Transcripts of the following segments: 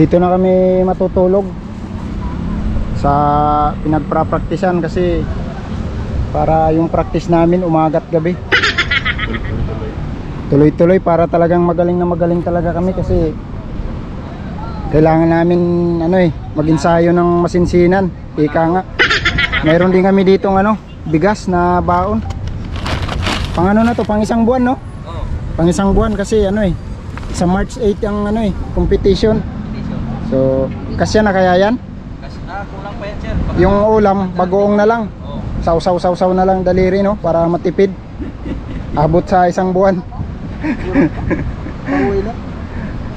Dito na kami matutulog sa pinagprapraktisan kasi para yung practice namin umaga't gabi. Tuloy-tuloy para talagang magaling na magaling talaga kami kasi kailangan namin mag-ensayo ng masinsinan. Ika nga. Mayroon din kami ditong bigas na baon. Pang na to, pang isang buwan, no? Oo. Pang isang buwan kasi sa March 8 ang competition. So, kasya na kaya yan? Kulang pa yan, sir. Yung ulam, bagoong na lang. Oo. Sausaw na lang daliri, no? Para matipid. Abot sa isang buwan. Pauwi na.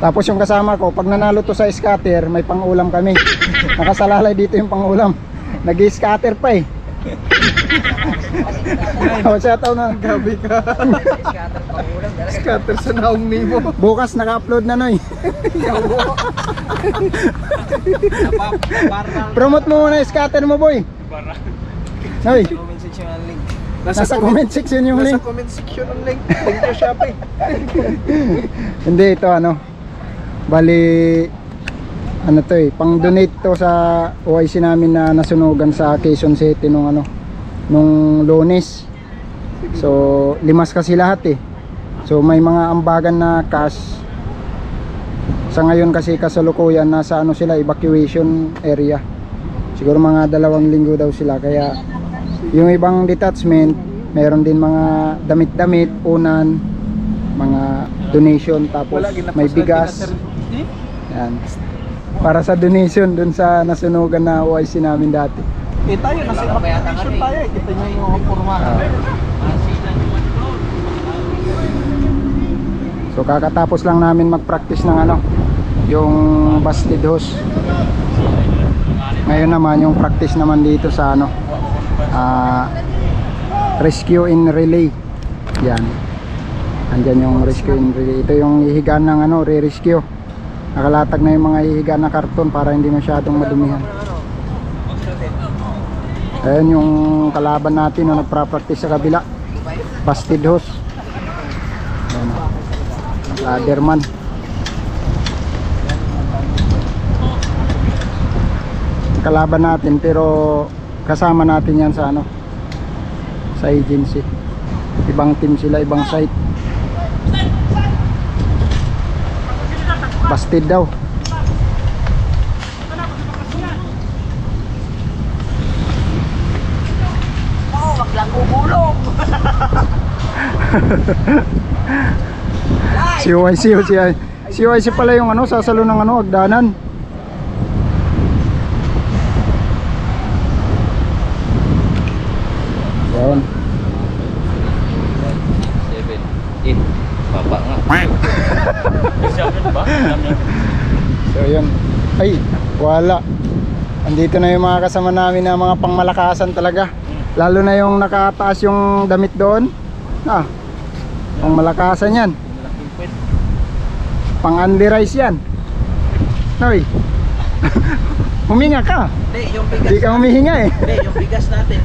Tapos yung kasama ko, pag nanalo to sa scatter, may pang-ulam kami. Nakasalalay dito yung pang-ulam. Nag-scatter pa eh. Oh, shoutout na. Gabi ka. Scatter sa naong nimo. Bukas naka-upload na, Noy. Promote mo muna yung scatter mo, boy. Noy, Comment section ang link. nasa comment section yung Nasa link. comment section ang link. Link to Shopee. Hindi, ito bali to pang donate to sa OIC namin na nasunugan sa Quezon City nung Lunes. So limas kasi lahat so may mga ambagan na cash sa ngayon kasi kasalukuyan nasa sila, evacuation area. Siguro mga 2 linggo daw sila, kaya yung ibang detachment meron din mga damit-damit, unan, mga donation, tapos may bigas. Yan. Para sa donation dun sa nasunugan na OIC namin dati. Tayo, nasa evacuation tayo. Kita nyo yung pormahan. So kakatapos lang namin mag-practice ng yung busted hose. Ngayon naman yung practice naman dito sa rescue in relay. Yan. Andyan yung rescue in relay. Ito yung hihigaan ng re-rescue. Nakalatag na yung mga hihigaan na karton para hindi masyadong madumihan. Ayan yung kalaban natin na nagpra-practice sa kabila. Busted hose. Laderman. Kalaban natin pero kasama natin yan sa sa agency. Ibang team sila, ibang site. Busted daw. Wag lang gugulong. Si OIC pala yung sasalo ng hagdanan. Yan. 7, 8. Baba nga. So yun. Ay, wala. Andito na yung mga kasama namin na mga pangmalakasan talaga. Lalo na yung nakataas yung damit doon. Pangmalakasan yan. Pang Andy Rice yan. Noy. Huminga ka. Hindi, yung bigas. Hindi ka humihinga eh. Hindi, yung bigas natin.